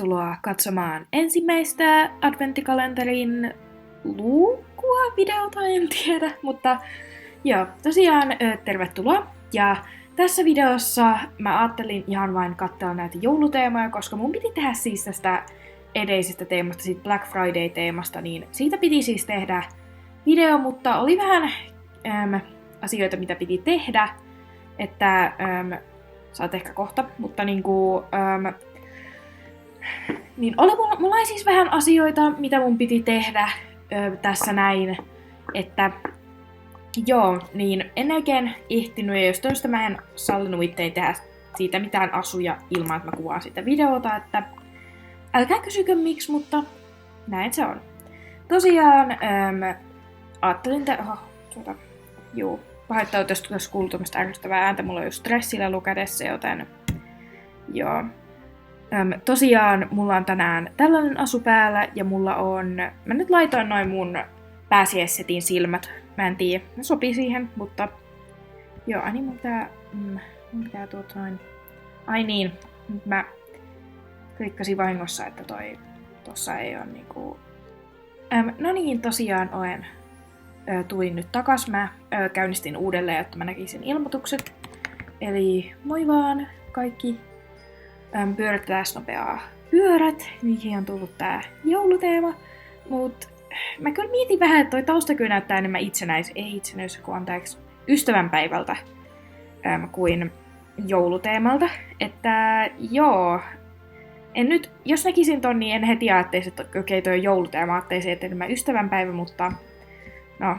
tervetuloa katsomaan ensimmäistä adventtikalenterin luukua, videota, en tiedä, mutta joo, tosiaan tervetuloa. Ja tässä videossa mä ajattelin ihan vain katsoa näitä jouluteemoja, koska mun piti tehdä siis tästä edellisestä teemasta, siitä Black Friday-teemasta, niin siitä piti siis tehdä video, mutta oli vähän asioita, mitä piti tehdä, että saat ehkä kohta, mutta niinku niin mulla oli siis vähän asioita, mitä mun piti tehdä tässä näin, että joo, niin en oikein ehtinyt, ja jos toista mä en sallinut itteeni tehdä siitä mitään asuja ilman, että mä kuvaan sitä videota, että älkää kysykö miksi, mutta näin se on. Tosiaan ajattelin, pahoittaa, jos kuuluu tämmöistä ärsyttävää ääntä, mulla on just stressilelu kädessä, joten joo. Tosiaan mulla on tänään tällainen asu päällä ja mä nyt laitoin noin mun pääsiäissetin silmät. Mä en tiedä, ne sopii siihen, mutta joo, niin mun pitää noin. Ai niin, nyt mä klikkasin vahingossa, että tossa ei oo niinku. No niin, tosiaan tulin nyt takas. Mä käynnistin uudelleen, jotta mä näkisin ilmoitukset. Eli moi vaan kaikki. Pyöritetään nopeaa pyörät, mihin on tullut tää jouluteema. Mut mä kyllä mietin vähän, että toi tausta kyllä näyttää enemmän ystävänpäivältä kuin jouluteemalta. Että joo, jos näkisin ton, niin en heti ajattelisi, että okei, toi on jouluteema, ajattelisin, että enemmän ystävänpäivä, mutta no,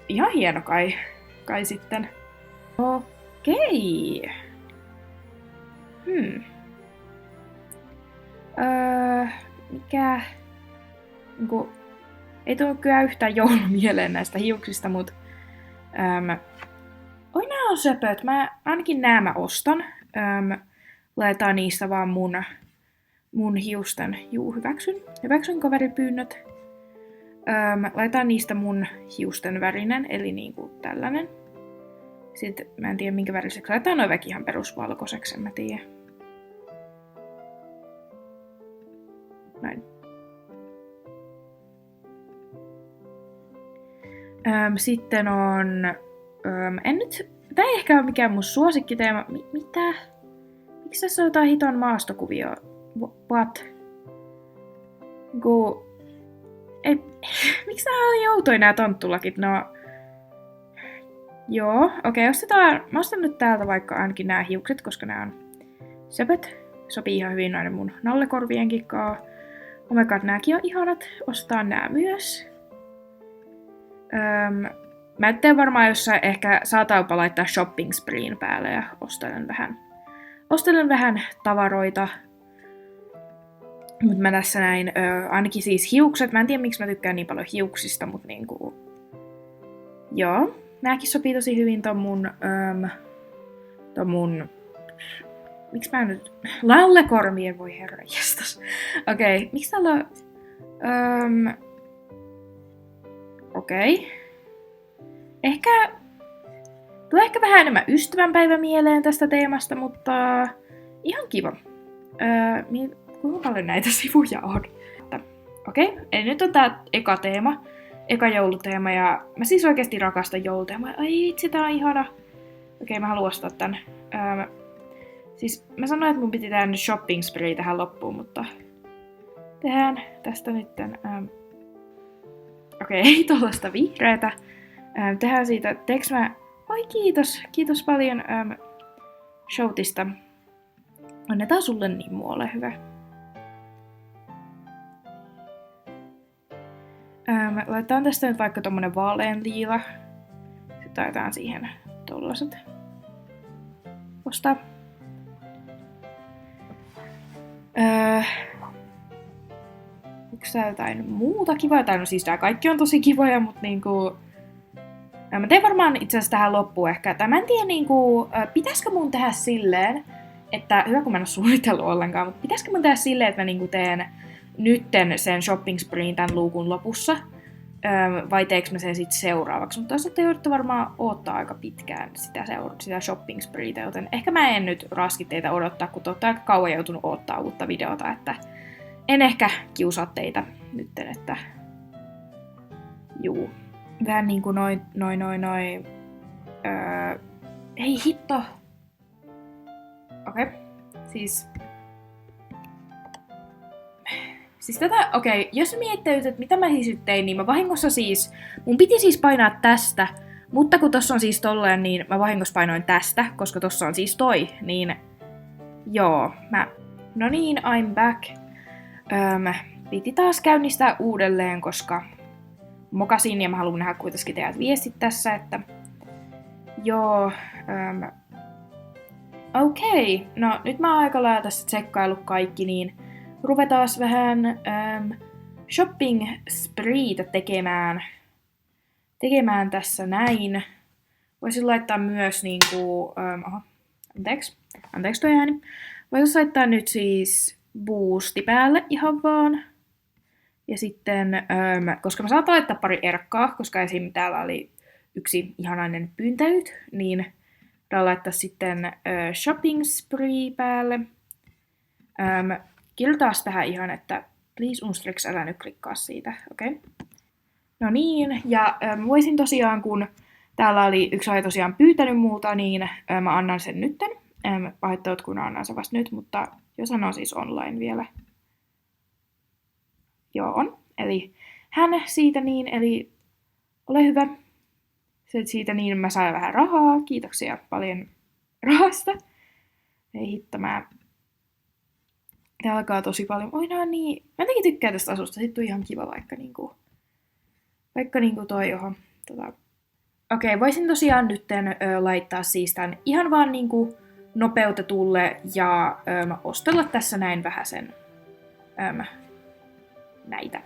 ihan hieno kai sitten. Okei. Mikä? Ei tullut kyllä yhtään joulun mieleen näistä hiuksista, mut nää on söpöt. Ainakin nää ostan. Laitetaan niistä vaan mun hiusten. Hyväksyn kaveripyynnöt. Laitetaan niistä mun hiusten värinen, eli niinku tällainen. Sitten mä en tiedä minkä väriseksi. Laitetaan noin väki ihan perusvalkoiseksi, en mä tiedä. Näin. Sitten on. Tää ei ehkä ole mikään mun suosikkiteema. Mitä? Miksi tässä on jotain hiton maastokuvia? What? Miksi tää on joutoin nää tonttulakit? No. Joo, okei, mä ostan nyt täältä vaikka ainakin nämä hiukset, koska nämä on söpöt. Sopii ihan hyvin noiden mun nallekorvienkin kaa. Oh my god, nääkin on ihanat. Ostaan nää myös. Mä en tiedä varmaan jossain ehkä saataanpa laittaa shopping spreein päälle ja ostelen vähän tavaroita. Mut mä tässä näin, ainakin siis hiukset. Mä en tiedä miksi mä tykkään niin paljon hiuksista, mut niinku. Joo. Nääkin sopii tosi hyvin ton mun miksi mä nyt lallekorvien, voi herranjestas. Okei, miksi täällä on okei. Tulee ehkä vähän enemmän ystävänpäivä mieleen tästä teemasta, mutta ihan kiva. Kuinka paljon näitä sivuja on? Okei, eli nyt on tää eka jouluteema, ja mä siis oikeesti rakastan jouluteemaa. Ai itse, tää on ihana. Okei, mä haluan ostaa tän. Siis mä sanoin, että mun piti tehdä shopping spree tähän loppuun, mutta tehdään tästä nytten. Okei, ei tollaista vihreätä. Tehdään siitä, oi kiitos paljon showtista. Annetaan sulle niin muualle, hyvä. Laitetaan tästä nyt vaikka tommonen vaaleanliila. Sitten laitetaan siihen tollaset. Ostaa. Onko tää jotain muuta kivaa? Tai no siis tää kaikki on tosi kivoja, mut niinku. Mä teen varmaan itse asiassa tähän loppuun ehkä. Tai mä en tiedä niinku, pitäisikö mun tehdä silleen, että hyvä kun mä en oo suunnitellut ollenkaan, mutta pitäisikö mun tehdä silleen, että mä niinku teen nytten sen shopping spreein tän luukun lopussa. vai teekö mä sen sitten seuraavaksi. Mutta te joudutte varmaan odottaa aika pitkään sitä shopping spreetä, joten ehkä mä en nyt raski teitä odottaa, kun te olette aika kauan joutunut odottaa uutta videota, että en ehkä kiusaa teitä nytten, että juu. Vähän niinku noin. Hei hitto! Okei. Siis tätä, jos miettii, että mitä mä siis tein, niin mä vahingossa mun piti siis painaa tästä, mutta kun tossa on siis tolleen, niin mä vahingossa painoin tästä, koska tossa on siis toi, niin joo, no niin, I'm back. Piti taas käynnistää uudelleen, koska mokasin ja mä haluan nähdä kuitenkin teidät viestit tässä, että joo, okei, no nyt mä oon aika lailla tässä tsekkaillut kaikki, niin ruvetaan vähän shopping spreetä tekemään tässä näin. Voisin laittaa myös niinku, anteeksi toi ääni. Voisin laittaa nyt siis boosti päälle ihan vaan. Ja sitten, koska mä saatan laittaa pari erkkaa, koska esim. Täällä oli yksi ihanainen pyyntäyt, niin voidaan laittaa sitten shopping spree päälle. Kirjoitaan tähän ihan, että please Unstrex, älä nyt klikkaa siitä, okei? No niin, ja voisin tosiaan, kun täällä oli yksi oli tosiaan pyytänyt muuta, niin mä annan sen nytten. Pahoittelut, kun annan sen vasta nyt, mutta jos sanon siis online vielä. Joo, on. Eli hän siitä niin, eli ole hyvä. Siitä niin mä sain vähän rahaa. Kiitoksia paljon rahasta. Ei hitto, Tää alkaa tosi paljon. Oi no niin. Mä jotenkin tykkään tästä asusta. Sitten on ihan kiva vaikka toi johon. Okei, voisin tosiaan nytten laittaa siis tän ihan vaan niinku nopeutetulle ja ostella tässä näin vähäsen näitä.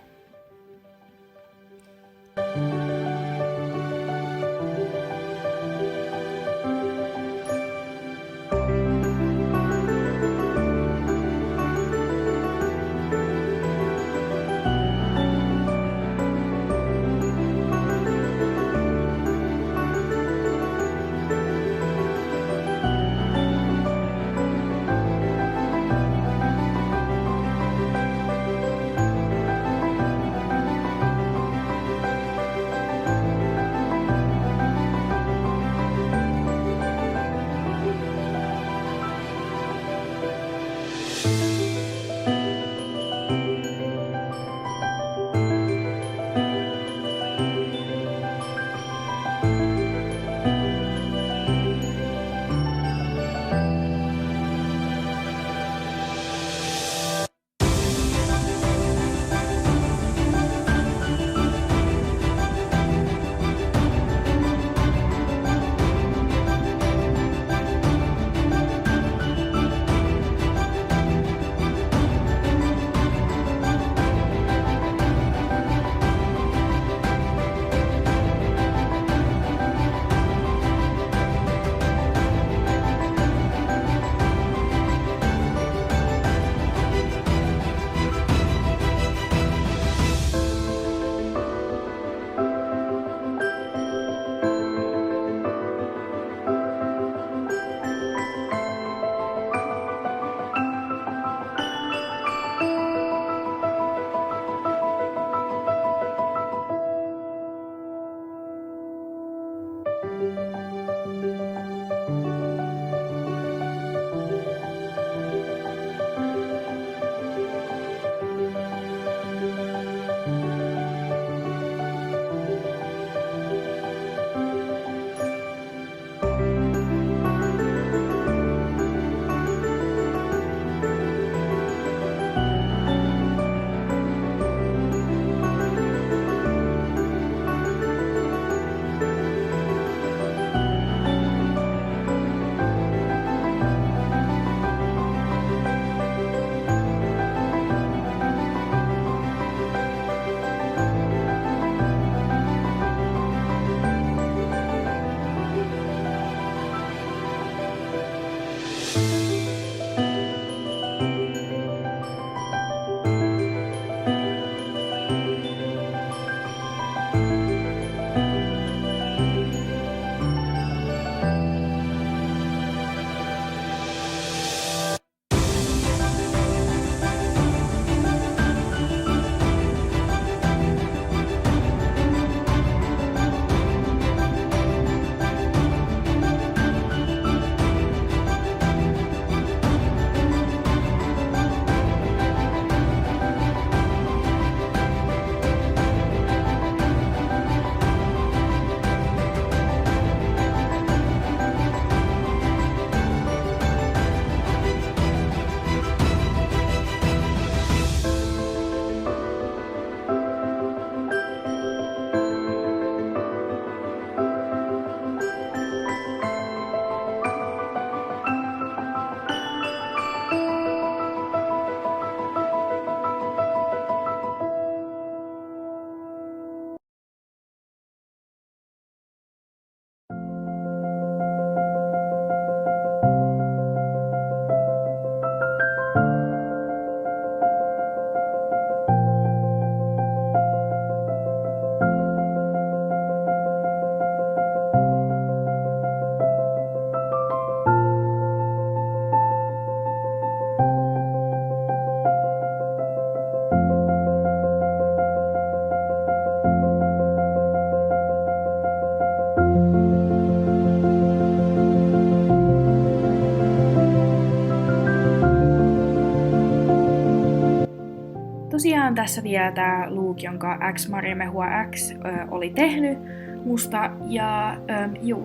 tässä vielä tää look, jonka Maria Mehua X oli tehnyt musta. Ja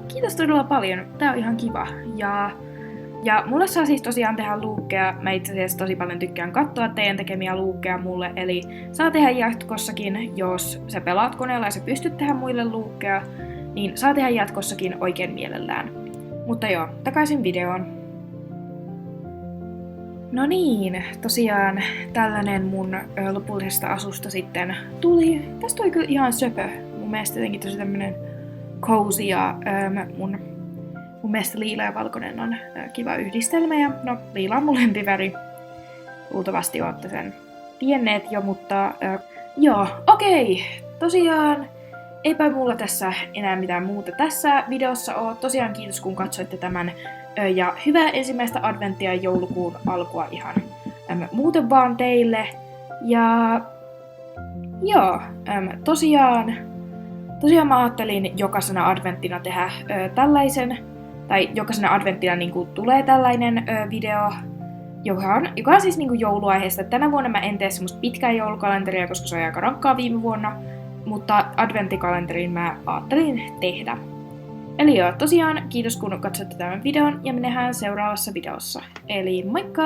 kiitos todella paljon. Tää on ihan kiva. Ja mulle saa siis tosiaan tehdä luukkeja. Mä itse asiassa tosi paljon tykkään katsoa teidän tekemiä luukkeja mulle. Eli saa tehdä jatkossakin, jos sä pelaat koneella ja sä pystyt tehdä muille luukkeja, niin saa tehdä jatkossakin oikein mielellään. Mutta joo, takaisin videoon. No niin, tosiaan tällainen mun lopullisesta asusta sitten tuli. Tästä oli kyllä ihan söpö. Mun mielestä jotenkin tosi tämmönen cozy ja mun mielestä liila ja valkoinen on kiva yhdistelmä. Ja no, liila on mun lempiväri. Luultavasti ootte sen tienneet jo, mutta joo, okei. Tosiaan eipä mulla tässä enää mitään muuta tässä videossa oo. Tosiaan kiitos kun katsoitte tämän. Ja hyvää ensimmäistä adventtia ja joulukuun alkua ihan muuten vaan teille. Ja joo, tosiaan mä ajattelin jokaisena adventtina tehdä tällaisen, tai jokaisena adventtina niin tulee tällainen video, joka on siis niin jouluaiheesta. Tänä vuonna mä en tee semmoista pitkää joulukalenteria, koska se on aika rankkaa viime vuonna, mutta adventtikalenterin mä ajattelin tehdä. Eli joo, tosiaan kiitos kun katsoitte tämän videon ja me nähdään seuraavassa videossa. Eli moikka!